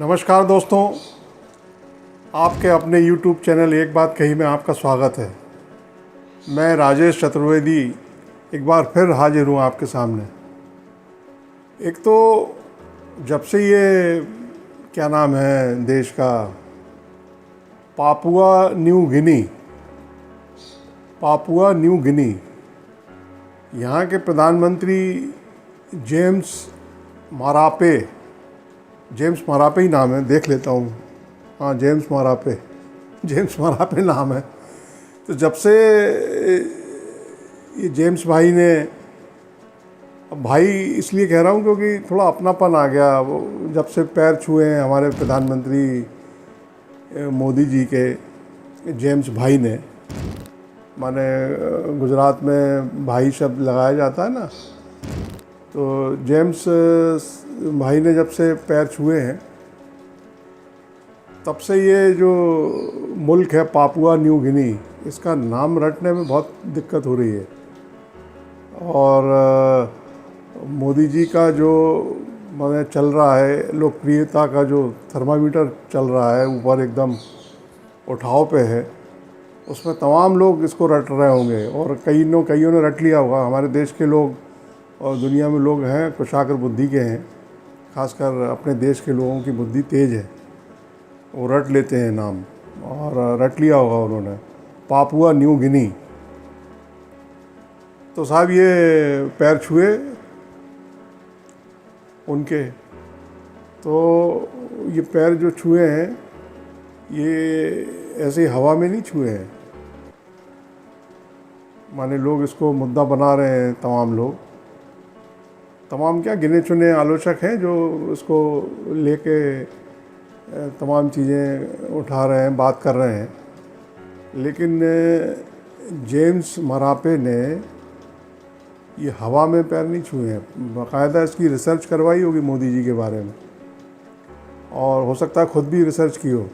नमस्कार दोस्तों, आपके अपने YouTube चैनल एक बात कही में आपका स्वागत है। मैं राजेश चतुर्वेदी एक बार फिर हाजिर हूँ आपके सामने। एक तो जब से ये क्या नाम है देश का, पापुआ न्यू गिनी, यहाँ के प्रधानमंत्री जेम्स मरापे ही नाम है, देख लेता हूँ। हाँ, जेम्स मरापे नाम है। तो जब से ये जेम्स भाई ने, अब भाई इसलिए कह रहा हूँ क्योंकि थोड़ा अपनापन आ गया। वो जब से पैर छुए हैं हमारे प्रधानमंत्री मोदी जी के, जेम्स भाई ने, माने गुजरात में भाई शब्द लगाया जाता है ना, तो जेम्स भाई ने जब से पैर छुए हैं तब से ये जो मुल्क है पापुआ न्यू गिनी, इसका नाम रटने में बहुत दिक्कत हो रही है। और मोदी जी का जो माने चल रहा है, लोकप्रियता का जो थर्मामीटर चल रहा है, ऊपर एकदम उठाव पे है, उसमें तमाम लोग इसको रट रहे होंगे और कईयों ने रट लिया होगा। हमारे देश के लोग और दुनिया में लोग हैं कुशाग्र बुद्धि के हैं, खासकर अपने देश के लोगों की बुद्धि तेज़ है, वो रट लेते हैं नाम, और रट लिया होगा उन्होंने पापुआ न्यू गिनी। तो साहब ये पैर छुए उनके, तो ये पैर जो छुए हैं ये ऐसे हवा में नहीं छुए हैं, माने लोग इसको मुद्दा बना रहे हैं। तमाम क्या गिने चुने आलोचक हैं जो इसको लेके तमाम चीज़ें उठा रहे हैं, बात कर रहे हैं। लेकिन जेम्स मरापे ने ये हवा में पैर नहीं छुए हैं, बाकायदा इसकी रिसर्च करवाई होगी मोदी जी के बारे में, और हो सकता है खुद भी रिसर्च की हो,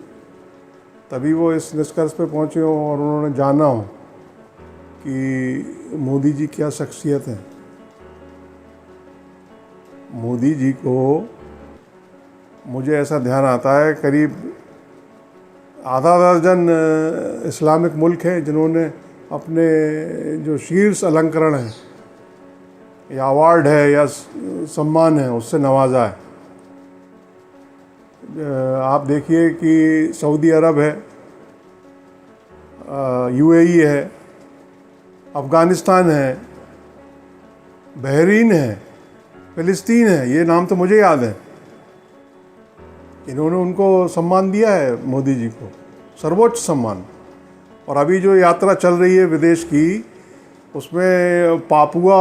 तभी वो इस निष्कर्ष पे पहुँचे हों और उन्होंने जाना हो कि मोदी जी क्या शख्सियत है। मोदी जी को, मुझे ऐसा ध्यान आता है, करीब आधा दर्जन इस्लामिक मुल्क हैं जिन्होंने अपने जो शीर्ष अलंकरण है या अवार्ड है या सम्मान है उससे नवाजा है। आप देखिए कि सऊदी अरब है, यूएई है, अफ़गानिस्तान है, बहरीन है, फ़िलिस्तीन है, ये नाम तो मुझे याद है। इन्होंने उनको सम्मान दिया है, मोदी जी को सर्वोच्च सम्मान। और अभी जो यात्रा चल रही है विदेश की, उसमें पापुआ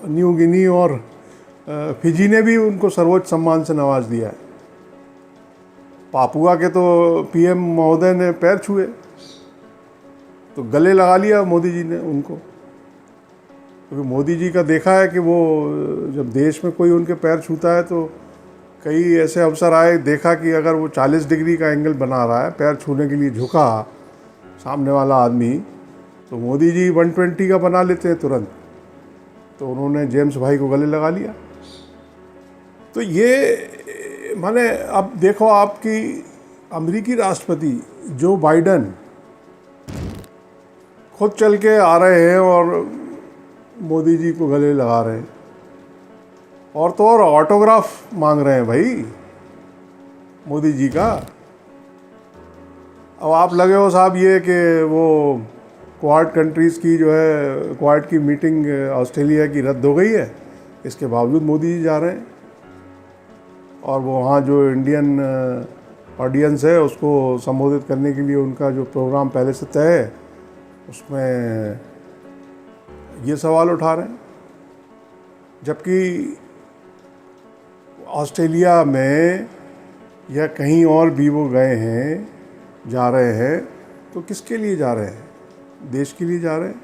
न्यू गिनी और फिजी ने भी उनको सर्वोच्च सम्मान से नवाज दिया है। पापुआ के तो पीएम महोदय ने पैर छुए, तो गले लगा लिया मोदी जी ने उनको, क्योंकि मोदी जी का देखा है कि वो जब देश में कोई उनके पैर छूता है तो कई ऐसे अवसर आए, देखा कि अगर वो 40 डिग्री का एंगल बना रहा है, पैर छूने के लिए झुका सामने वाला आदमी, तो मोदी जी 120 का बना लेते हैं तुरंत। तो उन्होंने जेम्स भाई को गले लगा लिया। तो ये माने, अब देखो आपकी अमेरिकी राष्ट्रपति जो बाइडन खुद चल के आ रहे हैं और मोदी जी को गले लगा रहे हैं, और तो और ऑटोग्राफ मांग रहे हैं भाई मोदी जी का। अब आप लगे हो साहब ये कि वो क्वाड कंट्रीज़ की जो है, क्वाड की मीटिंग ऑस्ट्रेलिया की रद्द हो गई है, इसके बावजूद मोदी जी जा रहे हैं, और वो वहाँ जो इंडियन ऑडियंस है उसको संबोधित करने के लिए उनका जो प्रोग्राम पहले से तय है, उसमें ये सवाल उठा रहे हैं। जबकि ऑस्ट्रेलिया में या कहीं और भी वो गए हैं, जा रहे हैं, तो किसके लिए जा रहे हैं? देश के लिए जा रहे हैं,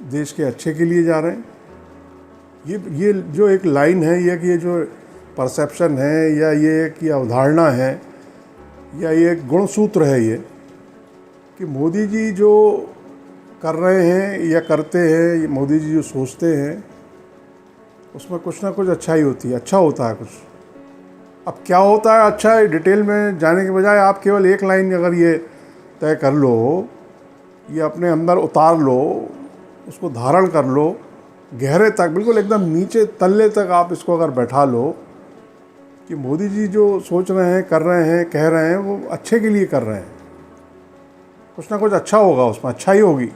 देश के अच्छे के लिए जा रहे हैं। ये जो एक लाइन है, ये जो परसेप्शन है, या ये एक अवधारणा है, या ये एक गुणसूत्र है, ये कि मोदी जी जो कर रहे हैं या करते हैं, मोदी जी जो सोचते हैं, उसमें कुछ ना कुछ अच्छा ही होती है, अच्छा होता है कुछ। अब क्या होता है, अच्छा है, डिटेल में जाने के बजाय आप केवल एक लाइन अगर ये तय कर लो, ये अपने अंदर उतार लो, उसको धारण कर लो, गहरे तक, बिल्कुल एकदम नीचे तल्ले तक आप इसको अगर बैठा लो कि मोदी जी जो सोच रहे हैं, कर रहे हैं, कह रहे हैं, वो अच्छे के लिए कर रहे हैं। कुछ ना कुछ अच्छा होगा, उसमें अच्छाई होगी।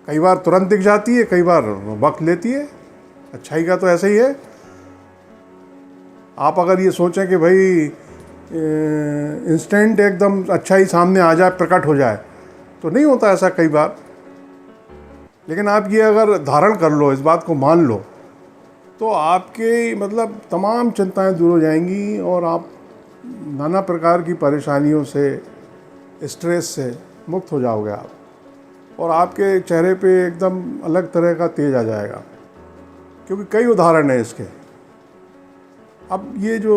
कई बार तुरंत दिख जाती है, कई बार वक्त लेती है। अच्छाई का तो ऐसा ही है। आप अगर ये सोचें कि भाई इंस्टेंट एकदम अच्छाई सामने आ जाए, प्रकट हो जाए, तो नहीं होता ऐसा कई बार। लेकिन आप ये अगर धारण कर लो, इस बात को मान लो, तो आपके मतलब तमाम चिंताएं दूर हो जाएंगी और आप नाना प्रकार की परेशानियों से, स्ट्रेस से मुक्त हो जाओगे आप, और आपके चेहरे पे एकदम अलग तरह का तेज आ जाएगा। क्योंकि कई उदाहरण हैं इसके। अब ये जो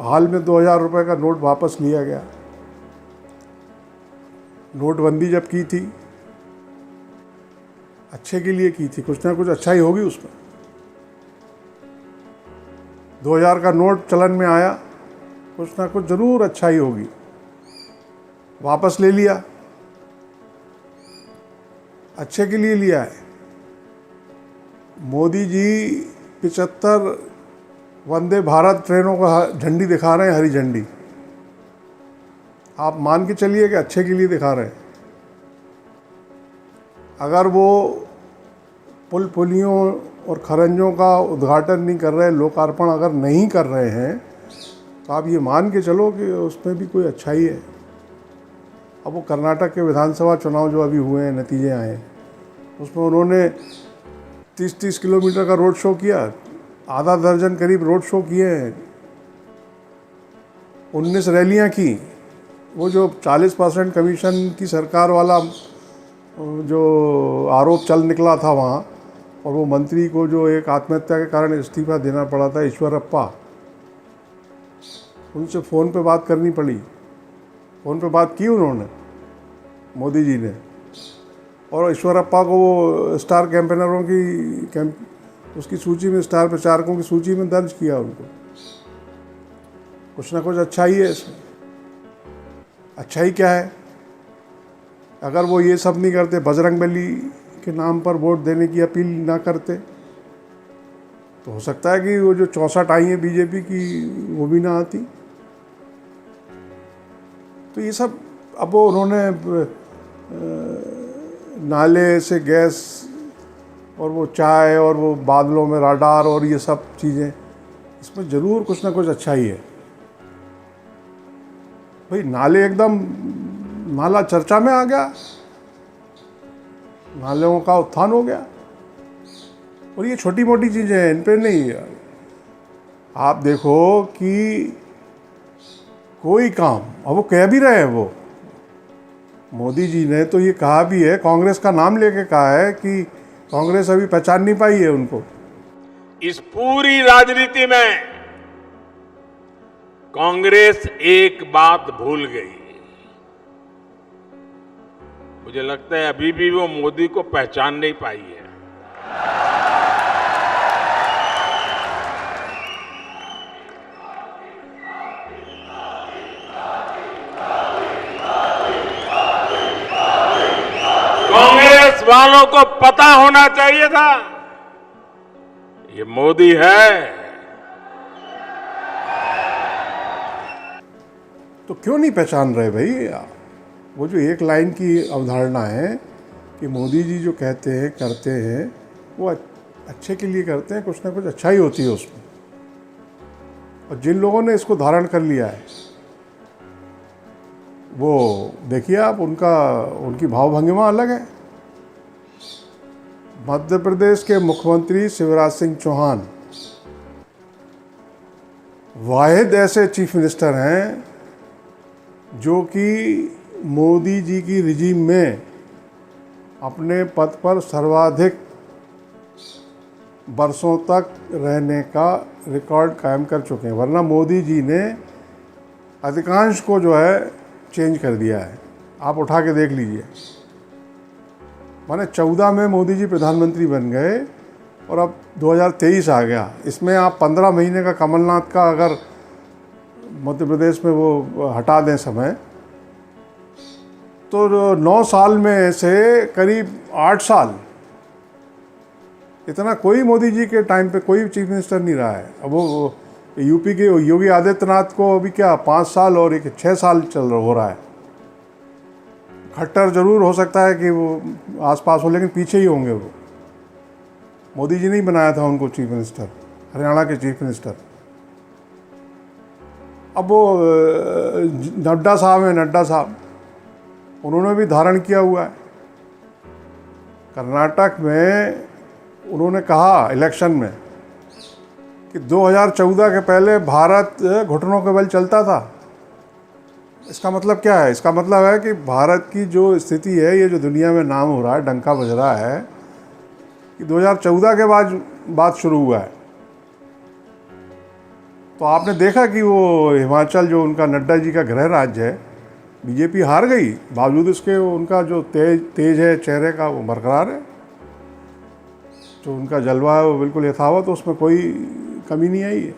हाल में 2000 रुपये का नोट वापस लिया गया, नोटबंदी जब की थी, अच्छे के लिए की थी, कुछ ना कुछ अच्छाई होगी उसमें। 2000 का नोट चलन में आया, कुछ ना कुछ ज़रूर अच्छाई होगी। वापस ले लिया, अच्छे के लिए लिया है। मोदी जी 75 वंदे भारत ट्रेनों का झंडी दिखा रहे हैं, हरी झंडी। आप मान के चलिए कि अच्छे के लिए दिखा रहे हैं। अगर वो पुल पुलियों और खरंजों का उद्घाटन नहीं कर रहे, लोकार्पण अगर नहीं कर रहे हैं, तो आप ये मान के चलो कि उसमें भी कोई अच्छाई है। अब वो कर्नाटक के विधानसभा चुनाव जो अभी हुए हैं, नतीजे आए हैं, उसमें उन्होंने 30-30 किलोमीटर का रोड शो किया, आधा दर्जन करीब रोड शो किए हैं, 19 रैलियां की। वो जो 40% कमीशन की सरकार वाला जो आरोप चल निकला था वहाँ, और वो मंत्री को जो एक आत्महत्या के कारण इस्तीफा देना पड़ा था, ईश्वरप्पा, उनसे फ़ोन पे बात करनी पड़ी। फ़ोन पे बात की उन्होंने, मोदी जी ने, और ईश्वरप्पा को वो स्टार कैंपेनरों की उसकी सूची में, स्टार प्रचारकों की सूची में दर्ज किया उनको। कुछ ना कुछ अच्छाई है इसमें। अच्छाई क्या है? अगर वो ये सब नहीं करते, बजरंगबली के नाम पर वोट देने की अपील ना करते, तो हो सकता है कि वो जो 64 आई है बीजेपी की, वो भी ना आती। तो ये सब, अब वो उन्होंने नाले से गैस और वो चाय और वो बादलों में राडार और ये सब चीज़ें, इसमें ज़रूर कुछ ना कुछ अच्छाई है। भाई नाले, एकदम नाला चर्चा में आ गया, नालों का उत्थान हो गया। और ये छोटी मोटी चीज़ें हैं, इन पे नहीं। आप देखो कि कोई काम, अब वो कह भी रहे हैं, वो मोदी जी ने तो ये कहा भी है, कांग्रेस का नाम लेके कहा है कि कांग्रेस अभी पहचान नहीं पाई है उनको। इस पूरी राजनीति में कांग्रेस एक बात भूल गई। मुझे लगता है अभी भी वो मोदी को पहचान नहीं पाई है। कांग्रेस वालों को पता होना चाहिए था, ये मोदी है। तो क्यों नहीं पहचान रहे भाई? वो जो एक लाइन की अवधारणा है कि मोदी जी जो कहते हैं, करते हैं, वो अच्छे के लिए करते हैं, कुछ ना कुछ अच्छाई होती है उसमें। और जिन लोगों ने इसको धारण कर लिया है, वो देखिए आप, उनकी भावभंगिमा अलग है। मध्य प्रदेश के मुख्यमंत्री शिवराज सिंह चौहान वाहिद ऐसे चीफ मिनिस्टर हैं जो कि मोदी जी की रिजीम में अपने पद पर सर्वाधिक बरसों तक रहने का रिकॉर्ड कायम कर चुके हैं। वरना मोदी जी ने अधिकांश को जो है चेंज कर दिया है। आप उठा के देख लीजिए। माने 14 में मोदी जी प्रधानमंत्री बन गए, और अब 2023 आ गया। इसमें आप 15 महीने का कमलनाथ का अगर मध्य प्रदेश में वो हटा दें समय, तो 9 साल में से करीब 8 साल, इतना कोई मोदी जी के टाइम पे कोई चीफ मिनिस्टर नहीं रहा है। अब वो यूपी के योगी आदित्यनाथ को अभी क्या 5 साल और एक 6 साल हो रहा है। खट्टर जरूर हो सकता है कि वो आसपास हो, लेकिन पीछे ही होंगे वो। मोदी जी ने ही बनाया था उनको चीफ मिनिस्टर, हरियाणा के चीफ मिनिस्टर। अब वो नड्डा साहब हैं, नड्डा साहब, उन्होंने भी धारण किया हुआ है। कर्नाटक में उन्होंने कहा इलेक्शन में कि 2014 के पहले भारत घुटनों के बल चलता था। इसका मतलब क्या है? इसका मतलब है कि भारत की जो स्थिति है, ये जो दुनिया में नाम हो रहा है, डंका बज रहा है, कि 2014 के बाद बात शुरू हुआ है। तो आपने देखा कि वो हिमाचल जो उनका नड्डा जी का गृह राज्य है, बीजेपी हार गई, बावजूद इसके उनका जो तेज है चेहरे का वो बरकरार है। जो उनका जलवा है वो बिल्कुल यथावत, उसमें कोई कमी नहीं आई है।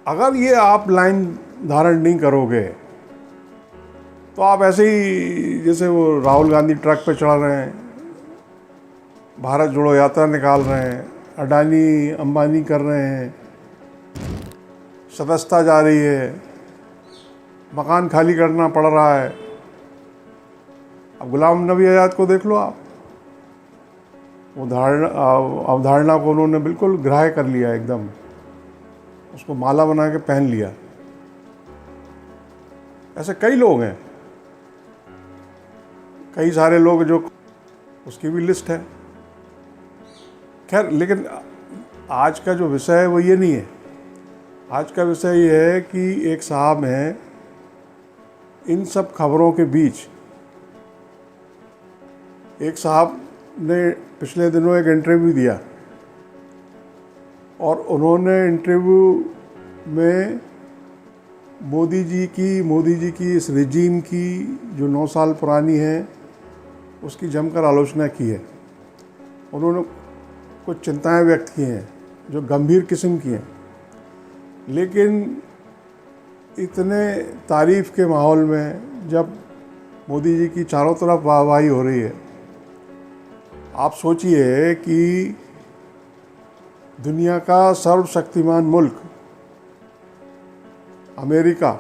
अगर ये आप लाइन धारण नहीं करोगे तो आप ऐसे ही जैसे वो राहुल गांधी ट्रक पे चढ़ रहे हैं, भारत जोड़ो यात्रा निकाल रहे हैं, अडानी अंबानी कर रहे हैं, सदस्यता जा रही है, मकान खाली करना पड़ रहा है। अब गुलाम नबी आज़ाद को देख लो आप, वो अवधारणा को उन्होंने बिल्कुल ग्राह्य कर लिया, एकदम उसको माला बना के पहन लिया। ऐसे कई लोग हैं, कई सारे लोग, जो उसकी भी लिस्ट है। खैर, लेकिन आज का जो विषय है वो ये नहीं है। आज का विषय ये है कि एक साहब हैं, इन सब खबरों के बीच एक साहब ने पिछले दिनों एक इंटरव्यू दिया, और उन्होंने इंटरव्यू में मोदी जी की इस रिजीम की जो 9 साल पुरानी है, उसकी जमकर आलोचना की है। उन्होंने कुछ चिंताएं व्यक्त की हैं जो गंभीर किस्म की हैं, लेकिन इतने तारीफ़ के माहौल में जब मोदी जी की चारों तरफ वाहवाही हो रही है, आप सोचिए कि दुनिया का सर्वशक्तिमान मुल्क अमेरिका,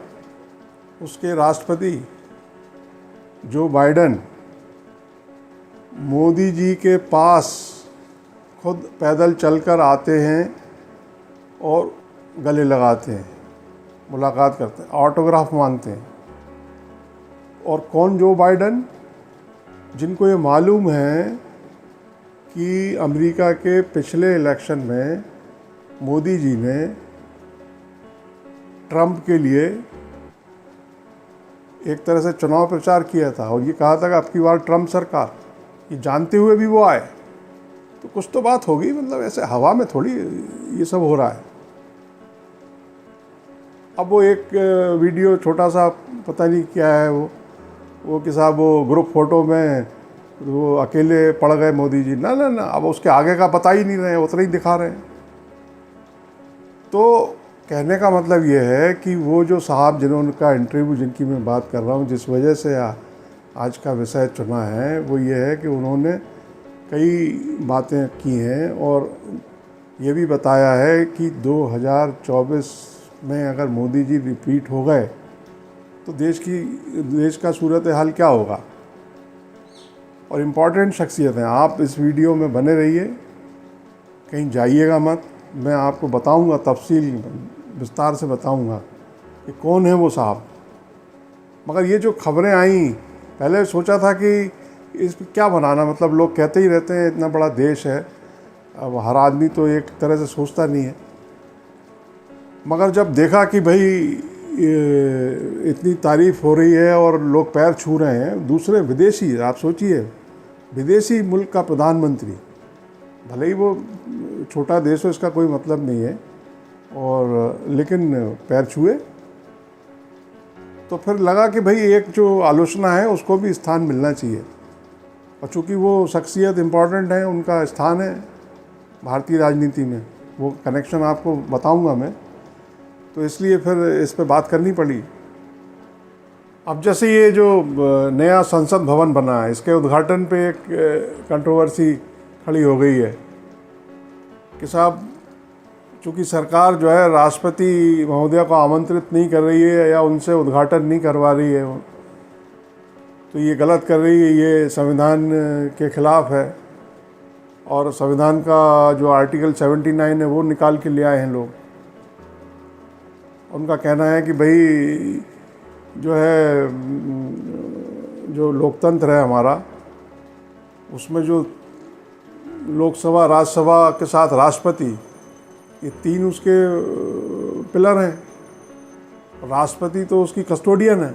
उसके राष्ट्रपति जो बाइडेन मोदी जी के पास खुद पैदल चलकर आते हैं और गले लगाते हैं, मुलाकात करते हैं, ऑटोग्राफ मांगते हैं। और कौन? जो बाइडेन, जिनको ये मालूम है कि अमेरिका के पिछले इलेक्शन में मोदी जी ने ट्रंप के लिए एक तरह से चुनाव प्रचार किया था, और ये कहा था कि अब की बार ट्रंप सरकार, ये जानते हुए भी वो आए। तो कुछ तो बात होगी, मतलब ऐसे हवा में थोड़ी ये सब हो रहा है। अब वो एक वीडियो छोटा सा, पता नहीं क्या है वो कि साहब वो ग्रुप फोटो में वो अकेले पड़ गए मोदी जी, ना ना ना, अब उसके आगे का बता ही नहीं रहे हैं, उतना ही दिखा रहे हैं। तो कहने का मतलब ये है कि वो जो साहब जिन्होंने का इंटरव्यू, जिनकी मैं बात कर रहा हूँ, जिस वजह से आज का विषय चुना है, वो ये है कि उन्होंने कई बातें की हैं और ये भी बताया है कि 2024 में अगर मोदी जी रिपीट हो गए तो देश का सूरत हाल क्या होगा। और इम्पॉर्टेंट शख्सियत हैं। आप इस वीडियो में बने रहिए, कहीं जाइएगा मत। मैं आपको बताऊंगा, तफसील विस्तार से बताऊंगा कि कौन है वो साहब। मगर ये जो खबरें आई, पहले सोचा था कि इस पर क्या बनाना, मतलब लोग कहते ही रहते हैं इतना बड़ा देश है, अब हर आदमी तो एक तरह से सोचता नहीं है। मगर जब देखा कि भाई इतनी तारीफ़ हो रही है और लोग पैर छू रहे हैं, दूसरे विदेशी, आप सोचिए विदेशी मुल्क का प्रधानमंत्री, भले ही वो छोटा देश हो, इसका कोई मतलब नहीं है, और लेकिन पैर छुए, तो फिर लगा कि भाई एक जो आलोचना है उसको भी स्थान मिलना चाहिए। और चूँकि वो शख्सियत इम्पॉर्टेंट है, उनका स्थान है, भारतीय राजनीति में, वो कनेक्शन आपको बताऊंगा मैं, तो इसलिए फिर इस पे बात करनी पड़ी। अब जैसे ये जो नया संसद भवन बना है, इसके उद्घाटन पे एक कंट्रोवर्सी खड़ी हो गई है कि साहब, चूँकि सरकार जो है राष्ट्रपति महोदया को आमंत्रित नहीं कर रही है या उनसे उद्घाटन नहीं करवा रही है, तो ये गलत कर रही है, ये संविधान के खिलाफ है। और संविधान का जो आर्टिकल 79 है वो निकाल के ले आए हैं लोग। उनका कहना है कि भाई जो है, जो लोकतंत्र है हमारा, उसमें जो लोकसभा, राज्यसभा के साथ राष्ट्रपति, ये तीन उसके पिलर हैं। राष्ट्रपति तो उसकी कस्टोडियन है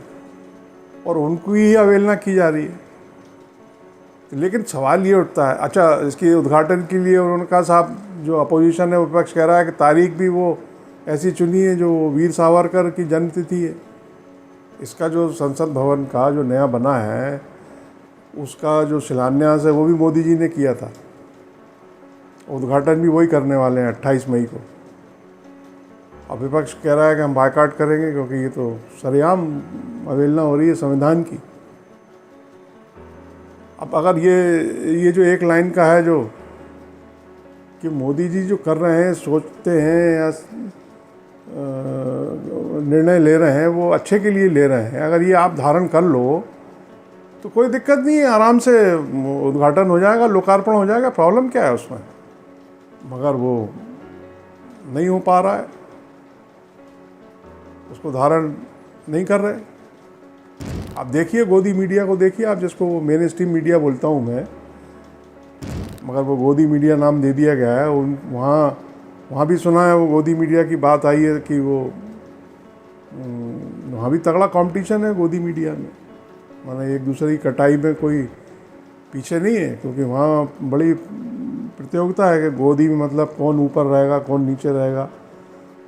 और उनको ही अवहेलना की जा रही है। लेकिन सवाल ये उठता है, अच्छा इसके उद्घाटन के लिए उन्होंने कहा साहब, जो अपोजिशन है, विपक्ष कह रहा है कि तारीख भी वो ऐसी चुनी है जो वीर सावरकर की जन्मतिथि है। इसका जो संसद भवन का जो नया बना है, उसका जो शिलान्यास है वो भी मोदी जी ने किया था। उद्घाटन भी वही करने वाले हैं 28 मई को। अब विपक्ष कह रहा है कि हम बायकॉट करेंगे क्योंकि ये तो सरेआम अवहेलना हो रही है संविधान की। अब अगर ये जो एक लाइन का है जो कि मोदी जी जो कर रहे हैं, सोचते हैं या निर्णय ले रहे हैं, वो अच्छे के लिए ले रहे हैं, अगर ये आप धारण कर लो तो कोई दिक्कत नहीं है, आराम से उद्घाटन हो जाएगा, लोकार्पण हो जाएगा, प्रॉब्लम क्या है उसमें। मगर वो नहीं हो पा रहा है, उसको धारण नहीं कर रहे। आप देखिए गोदी मीडिया को, देखिए आप, जिसको मेन स्ट्रीम मीडिया बोलता हूँ मैं, मगर वो गोदी मीडिया नाम दे दिया गया है। वहाँ भी सुना है, वो गोदी मीडिया की बात आई है कि वो वहाँ भी तगड़ा कंपटीशन है गोदी मीडिया में, माने एक दूसरे की कटाई में कोई पीछे नहीं है, क्योंकि वहाँ बड़ी प्रतियोगिता है कि गोदी में मतलब कौन ऊपर रहेगा, कौन नीचे रहेगा,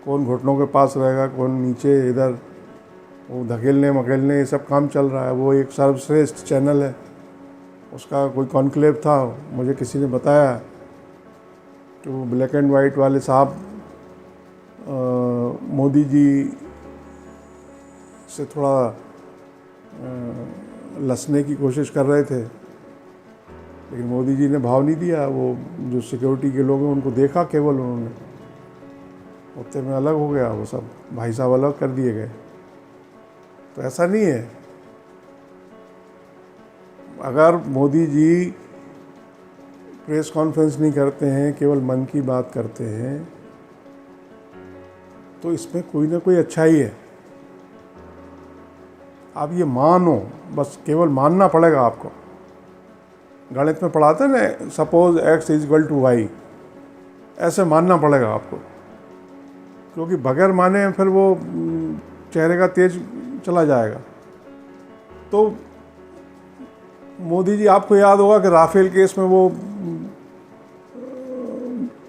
कौन घुटनों के पास रहेगा, कौन नीचे, इधर वो धकेलने मकेलने, ये सब काम चल रहा है। वो एक सर्वश्रेष्ठ चैनल है, उसका कोई कॉन्क्लेव था, मुझे किसी ने बताया कि वो ब्लैक एंड वाइट वाले साहब मोदी जी से थोड़ा लसने की कोशिश कर रहे थे, लेकिन मोदी जी ने भाव नहीं दिया। वो जो सिक्योरिटी के लोग हैं उनको देखा केवल उन्होंने, उतने में अलग हो गया, वो सब भाई साहब अलग कर दिए गए। तो ऐसा नहीं है। अगर मोदी जी प्रेस कॉन्फ्रेंस नहीं करते हैं, केवल मन की बात करते हैं, तो इसमें कोई ना कोई अच्छाई है। आप ये मानो, बस केवल मानना पड़ेगा आपको। गणित में पढ़ाते हैं ना, सपोज x = y, ऐसे मानना पड़ेगा आपको, क्योंकि बगैर माने फिर वो चेहरे का तेज चला जाएगा। तो मोदी जी, आपको याद होगा कि राफेल केस में वो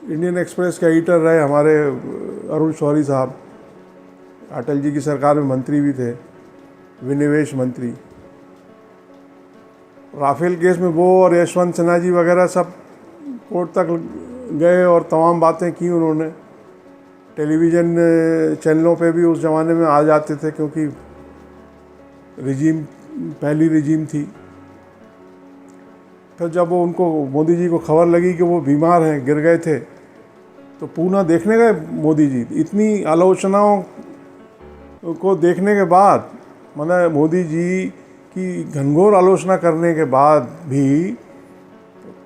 इंडियन एक्सप्रेस के एडिटर रहे हमारे अरुण शौरी साहब, अटल जी की सरकार में मंत्री भी थे, विनिवेश मंत्री। राफेल केस में वो और यशवंत सिन्हा जी वगैरह सब कोर्ट तक गए और तमाम बातें की उन्होंने। टेलीविज़न चैनलों पे भी उस ज़माने में आ जाते थे, क्योंकि पहली रिजीम थी। फिर जब वो उनको, मोदी जी को खबर लगी कि वो बीमार हैं, गिर गए थे, तो पूना देखने गए मोदी जी। इतनी आलोचनाओं को देखने के बाद, मतलब मोदी जी की घनघोर आलोचना करने के बाद भी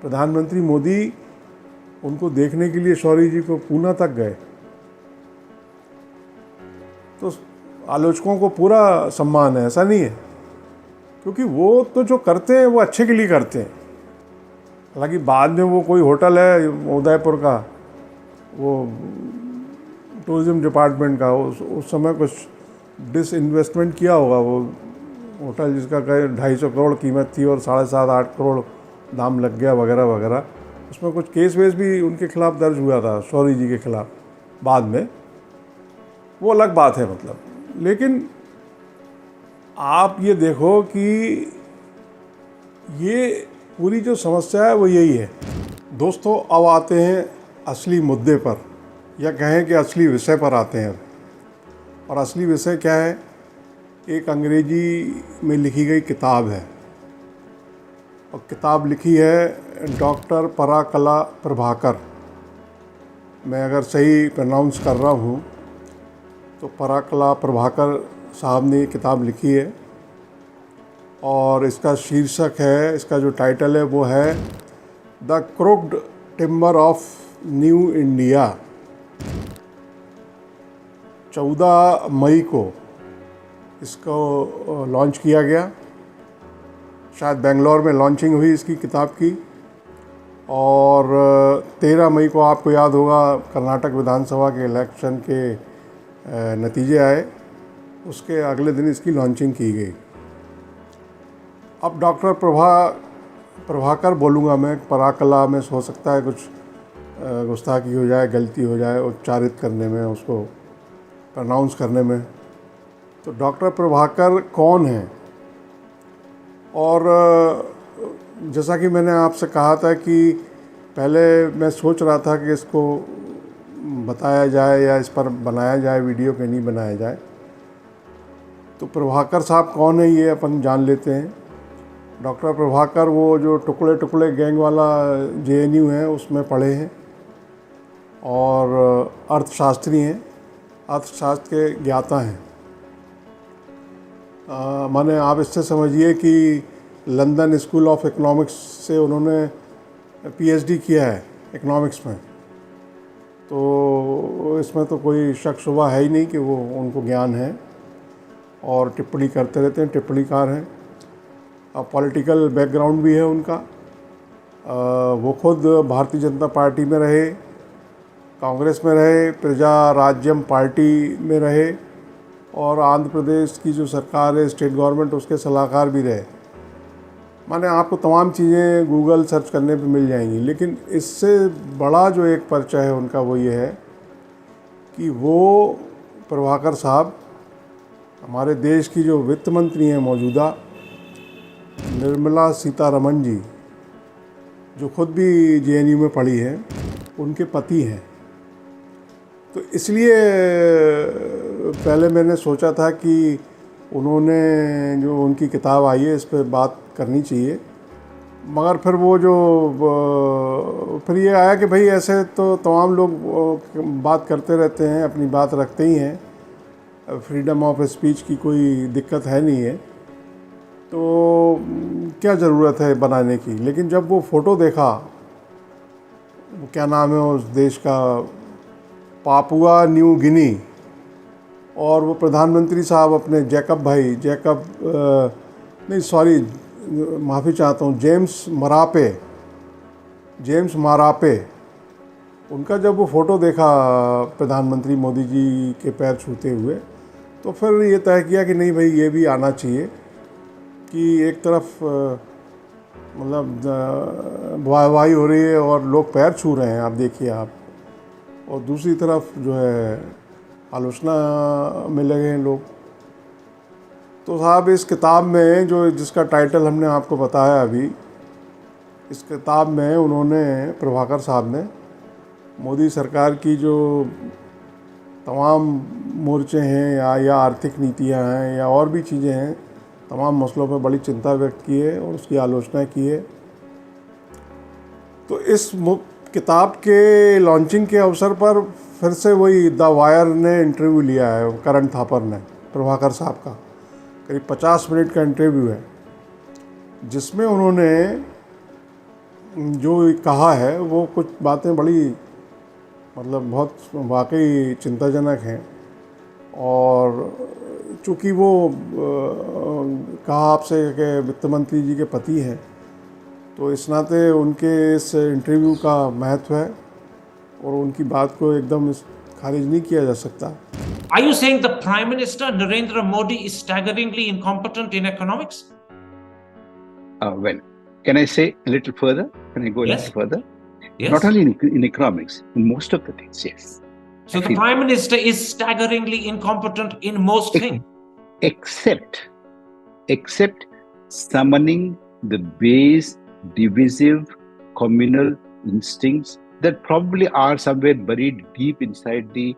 प्रधानमंत्री मोदी उनको देखने के लिए शौरी जी को पूना तक गए। तो आलोचकों को पूरा सम्मान है, ऐसा नहीं है, क्योंकि वो तो जो करते हैं वो अच्छे के लिए करते हैं। हालांकि बाद में वो कोई होटल है उदयपुर का, वो टूरिज्म डिपार्टमेंट का, उस समय कुछ डिसइन्वेस्टमेंट किया होगा। वो होटल जिसका कहीं 250 करोड़ कीमत थी और 7.5-8 करोड़ दाम लग गया वगैरह वगैरह, उसमें कुछ केस वेस भी उनके खिलाफ दर्ज हुआ था, शौरी जी के खिलाफ बाद में, वो अलग बात है मतलब। लेकिन आप ये देखो कि ये पूरी जो समस्या है वो यही है। दोस्तों, अब आते हैं असली मुद्दे पर, या कहें कि असली विषय पर आते हैं। और असली विषय क्या है? एक अंग्रेजी में लिखी गई किताब है, और किताब लिखी है डॉक्टर पराकला प्रभाकर। मैं अगर सही प्रनाउंस कर रहा हूँ तो पराकला प्रभाकर साहब ने ये किताब लिखी है, और इसका शीर्षक है, इसका जो टाइटल है वो है the crooked timber of New India. 14 मई को इसको लॉन्च किया गया, शायद बेंगलोर में लॉन्चिंग हुई इसकी किताब की। और 13 मई को आपको याद होगा कर्नाटक विधानसभा के इलेक्शन के नतीजे आए, उसके अगले दिन इसकी लॉन्चिंग की गई। अब डॉक्टर प्रभाकर बोलूँगा मैं, पराकला में हो सकता है कुछ गुस्ताखी हो जाए, गलती हो जाए उच्चारित करने में, उसको प्रनाउंस करने में। तो डॉक्टर प्रभाकर कौन है? और जैसा कि मैंने आपसे कहा था कि पहले मैं सोच रहा था कि इसको बताया जाए या इस पर बनाया जाए वीडियो, कि नहीं बनाया जाए। तो प्रभाकर साहब कौन है ये अपन जान लेते हैं। डॉक्टर प्रभाकर वो जो टुकड़े टुकड़े गैंग वाला JNU है उसमें पढ़े हैं, और अर्थशास्त्री हैं, अर्थशास्त्र के ज्ञाता हैं। माने आप इससे समझिए कि लंदन स्कूल ऑफ इकोनॉमिक्स से उन्होंने PhD किया है इकोनॉमिक्स में। तो इसमें तो कोई शक शुबा है ही नहीं कि वो उनको ज्ञान है, और टिप्पणी करते रहते हैं, टिप्पणीकार हैं। पॉलिटिकल बैकग्राउंड भी है उनका। वो खुद भारतीय जनता पार्टी में रहे, कांग्रेस में रहे, प्रजा राज्यम पार्टी में रहे, और आंध्र प्रदेश की जो सरकार है, स्टेट गवर्नमेंट, उसके सलाहकार भी रहे। माने आपको तमाम चीज़ें गूगल सर्च करने पे मिल जाएंगी। लेकिन इससे बड़ा जो एक परिचय है उनका वो ये है कि वो प्रभाकर साहब हमारे देश की जो वित्त मंत्री हैं मौजूदा, निर्मला सीतारमण जी, जो खुद भी JNU में पढ़ी हैं, उनके पति हैं। तो इसलिए पहले मैंने सोचा था कि उन्होंने जो उनकी किताब आई है इस पर बात करनी चाहिए। मगर फिर वो जो फिर ये आया कि भाई ऐसे तो तमाम लोग बात करते रहते हैं, अपनी बात रखते ही हैं, फ्रीडम ऑफ स्पीच की कोई दिक्कत है नहीं है, तो क्या ज़रूरत है बनाने की। लेकिन जब वो फ़ोटो देखा, वो क्या नाम है उस देश का, पापुआ न्यू गिनी, और वो प्रधानमंत्री साहब अपने माफ़ी चाहता हूँ, जेम्स मरापे, उनका जब वो फ़ोटो देखा प्रधानमंत्री मोदी जी के पैर छूते हुए, तो फिर ये तय किया कि नहीं भाई ये भी आना चाहिए कि एक तरफ मतलब वाहवाही हो रही है और लोग पैर छू रहे हैं, आप देखिए आप, और दूसरी तरफ जो है आलोचना में लगे हैं लोग। तो साहब इस किताब में जो जिसका टाइटल हमने आपको बताया अभी, इस किताब में उन्होंने, प्रभाकर साहब ने, मोदी सरकार की जो तमाम मोर्चे हैं या आर्थिक नीतियां हैं या और भी चीज़ें हैं, तमाम मसलों पर बड़ी चिंता व्यक्त की है और उसकी आलोचना की है। तो इस किताब के लॉन्चिंग के अवसर पर फिर से वही द वायर ने इंटरव्यू लिया है, करण थापर ने, प्रभाकर साहब का करीब 50 मिनट का इंटरव्यू है, जिसमें उन्होंने जो कहा है वो कुछ बातें बड़ी मतलब बहुत वाकई चिंताजनक हैं। और चूँकि वो कहा आपसे कि वित्त मंत्री जी के पति हैं, तो इस नाते उनके इस इंटरव्यू का महत्व है और उनकी बात को एकदम खारिज नहीं किया जा सकता। Are you saying the Prime Minister Narendra Modi is staggeringly incompetent in economics? Well, can I say a little further? Can I go a Yes. little further? Yes. Not only in economics, in most of the things, yes. So the Prime Minister is staggeringly incompetent in most things. Except summoning the base divisive communal instincts that probably are somewhere buried deep inside the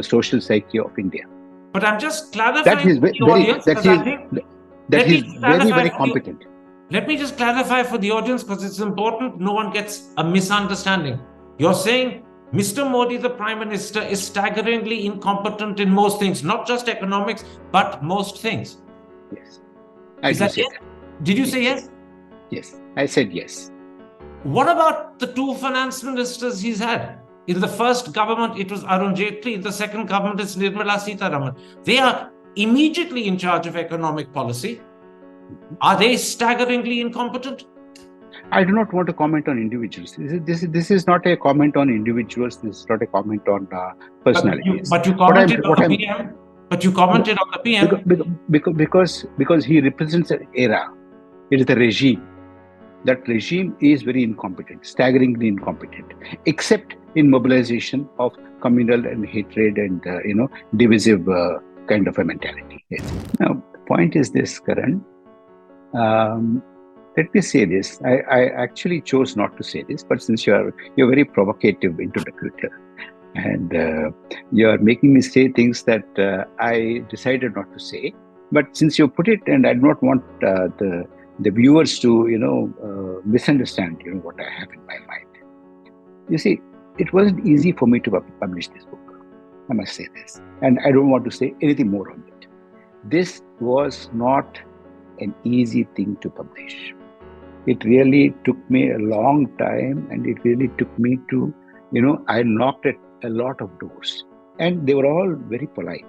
social psyche of India. But I'm just That clarifying he's for the very, audience that because he's, I think that let me he's just very, clarify very for the, competent. let me just clarify for the audience because it's important no one gets a misunderstanding. You're saying Mr. Modi, the Prime Minister, is staggeringly incompetent in most things, not just economics, but most things. Yes, I Is do that say yes? that. Did you say yes? Yes, I said yes. What about the two finance ministers he's had? In the first government, it was Arun Jaitley. In the second government, it's Nirmala Sitharaman. They are immediately in charge of economic policy. Are they staggeringly incompetent? I do not want to comment on individuals. This is not a comment on individuals. This is not a comment on personalities. But you commented on the PM. But you commented on the PM. Because he represents an era. It is the regime. That regime is very incompetent, staggeringly incompetent, except in mobilization of communal and hatred and divisive kind of a mentality. Yes. Now, the point is this, Karan. Let me say this. I actually chose not to say this, but since you're very provocative interlocutor, and you're making me say things that I decided not to say. But since you put it, and I do not want the viewers to misunderstand what I have in my mind. You see, it wasn't easy for me to publish this book. I must say this, and I don't want to say anything more on it. This was not an easy thing to publish. It really took me a long time, and it really took me to, I knocked at a lot of doors, and they were all very polite.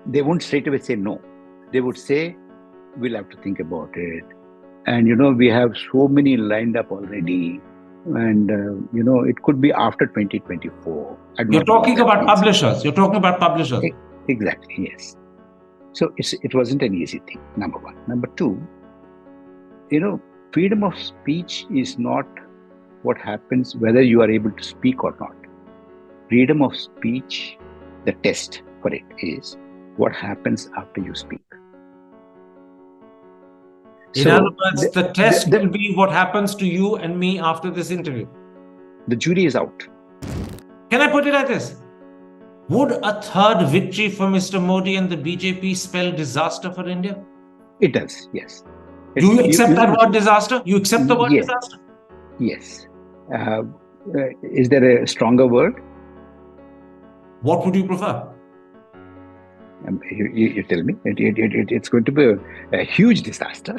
They won't straight away say no. They would say, we'll have to think about it. And, we have so many lined up already. And, it could be after 2024. You're talking about publishers. You're talking about publishers. Exactly, yes. So it wasn't an easy thing, number one. Number two, freedom of speech is not what happens whether you are able to speak or not. Freedom of speech, the test for it is what happens after you speak. In other words, the test will be what happens to you and me after this interview. The jury is out. Can I put it like this? Would a third victory for Mr. Modi and the BJP spell disaster for India? It does, yes. Do you accept that word disaster? You accept the word disaster? Yes. Is there a stronger word? What would you prefer? You tell me. It's going to be a huge disaster.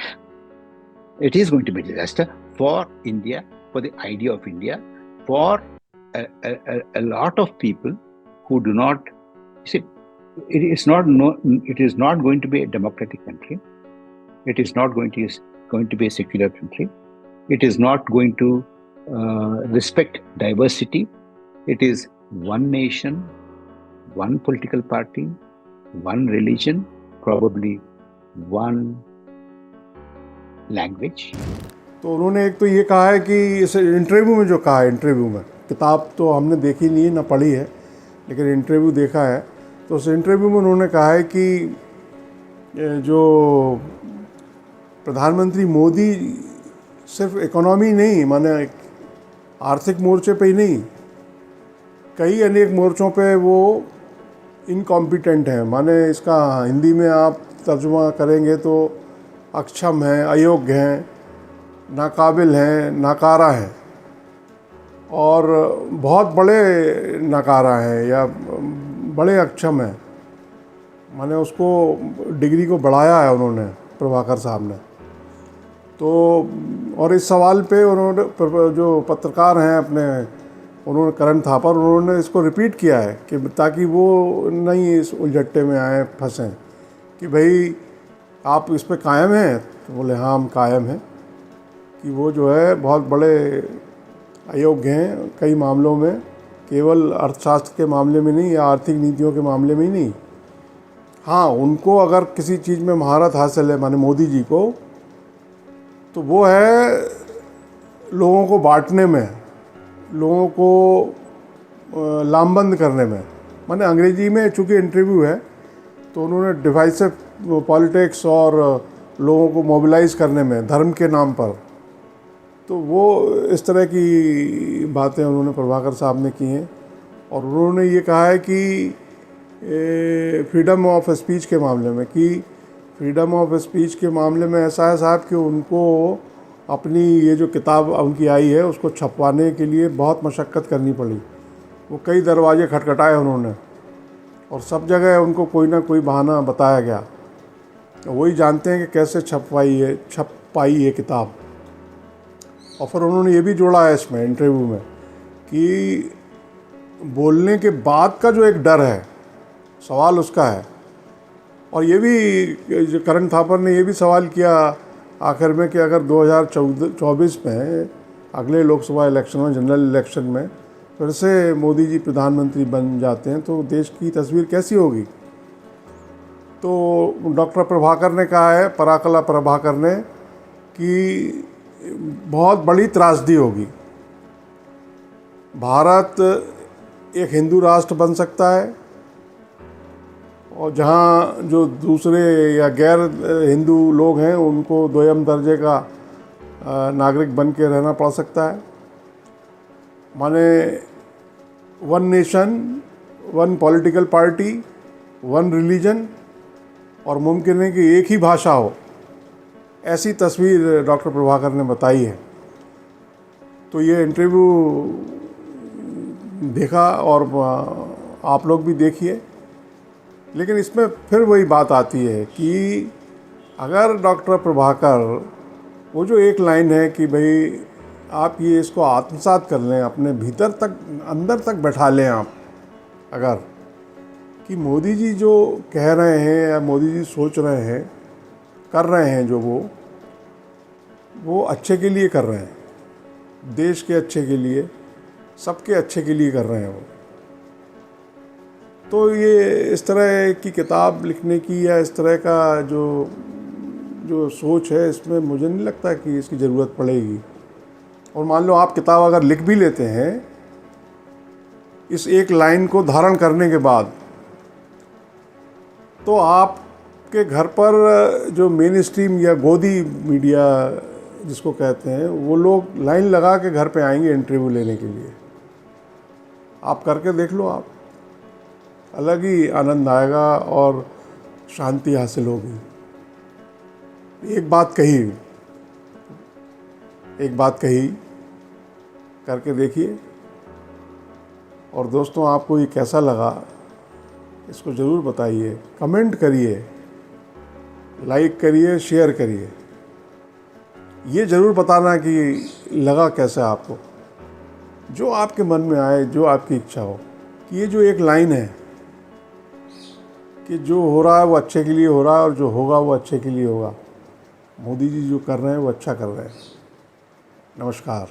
It is going to be a disaster for India, for the idea of India, for a lot of people who do not see. It is not going to be a democratic country. It is not going to be a secular country. It is not going to respect diversity. It is one nation, one political party, one religion, probably one language. तो उन्होंने एक तो ये कहा है कि इस interview में जो कहा है, इंटरव्यू में, किताब तो हमने देखी नहीं है ना पढ़ी है, लेकिन इंटरव्यू देखा है, तो उस इंटरव्यू में उन्होंने कहा है कि जो प्रधानमंत्री मोदी सिर्फ इकोनॉमी नहीं, माने आर्थिक मोर्चे पे ही नहीं, कई अनेक मोर्चों पे वो इनकॉम्पिटेंट हैं। माने इसका हिंदी में आप तर्जुमा करेंगे तो अक्षम हैं, अयोग्य हैं, नाकाबिल हैं, नाकारा हैं, और बहुत बड़े नाकारा हैं या बड़े अक्षम हैं। माने उसको डिग्री को बढ़ाया है उन्होंने, प्रभाकर साहब ने। तो और इस सवाल पे उन्होंने जो पत्रकार हैं अपने, उन्होंने करण थापर, उन्होंने इसको रिपीट किया है कि ताकि वो नहीं इस उलझट्टे में आए, फंसें कि भाई आप इस पे कायम हैं। तो बोले हाँ हम कायम हैं कि वो जो है बहुत बड़े अयोग्य हैं कई मामलों में, केवल अर्थशास्त्र के मामले में नहीं या आर्थिक नीतियों के मामले में ही नहीं। हाँ, उनको अगर किसी चीज़ में महारत हासिल है, माने मोदी जी को, तो वो है लोगों को बांटने में, लोगों को लामबंद करने में। माने अंग्रेजी में चूँकि इंटरव्यू है तो उन्होंने डिवाइसिव पॉलिटिक्स और लोगों को मोबिलाइज़ करने में धर्म के नाम पर, तो वो इस तरह की बातें उन्होंने प्रभाकर साहब ने की हैं। और उन्होंने ये कहा है कि फ्रीडम ऑफ स्पीच के मामले में, कि फ्रीडम ऑफ स्पीच के मामले में ऐसा है साहब कि उनको अपनी ये जो किताब उनकी आई है उसको छपवाने के लिए बहुत मशक्क़त करनी पड़ी। वो कई दरवाजे खटखटाए उन्होंने और सब जगह उनको कोई ना कोई बहाना बताया गया। तो वही जानते हैं कि कैसे छप पाई ये किताब। और फिर उन्होंने ये भी जोड़ा है इसमें इंटरव्यू में कि बोलने के बाद का जो एक डर है, सवाल उसका है। और ये भी जो करण थापर ने ये भी सवाल किया आखिर में कि अगर 2024 में अगले लोकसभा इलेक्शन में, जनरल इलेक्शन में फिर से मोदी जी प्रधानमंत्री बन जाते हैं तो देश की तस्वीर कैसी होगी। तो डॉक्टर प्रभाकर ने कहा है, पराकला प्रभाकर ने, कि बहुत बड़ी त्रासदी होगी। भारत एक हिंदू राष्ट्र बन सकता है और जहाँ जो दूसरे या गैर हिंदू लोग हैं उनको दोयम दर्जे का नागरिक बन के रहना पड़ सकता है। माने one nation, one political party, one religion, और मुमकिन है कि एक ही भाषा हो, ऐसी तस्वीर डॉक्टर प्रभाकर ने बताई है। तो ये इंटरव्यू देखा और आप लोग भी देखिए। लेकिन इसमें फिर वही बात आती है कि अगर डॉक्टर प्रभाकर, वो जो एक लाइन है कि भाई आप ये इसको आत्मसात कर लें, अपने भीतर तक, अंदर तक बैठा लें आप, अगर कि मोदी जी जो कह रहे हैं या मोदी जी सोच रहे हैं, कर रहे हैं, जो वो अच्छे के लिए कर रहे हैं, देश के अच्छे के लिए, सबके अच्छे के लिए कर रहे हैं वो। तो ये इस तरह की किताब लिखने की या इस तरह का जो सोच है, इसमें मुझे नहीं लगता कि इसकी ज़रूरत पड़ेगी। और मान लो आप किताब अगर लिख भी लेते हैं, इस एक लाइन को धारण करने के बाद, तो आपके घर पर जो मेन स्ट्रीम या गोदी मीडिया जिसको कहते हैं, वो लोग लाइन लगा के घर पे आएंगे इंटरव्यू लेने के लिए। आप करके देख लो, आप अलग ही आनंद आएगा और शांति हासिल होगी। एक बात कही करके देखिए। और दोस्तों, आपको ये कैसा लगा इसको ज़रूर बताइए, कमेंट करिए, लाइक करिए, शेयर करिए। ये ज़रूर बताना कि लगा कैसा आपको, जो आपके मन में आए, जो आपकी इच्छा हो। कि ये जो एक लाइन है कि जो हो रहा है वो अच्छे के लिए हो रहा है और जो होगा वो अच्छे के लिए होगा, मोदी जी जो कर रहे हैं वो अच्छा कर रहे हैं। नमस्कार।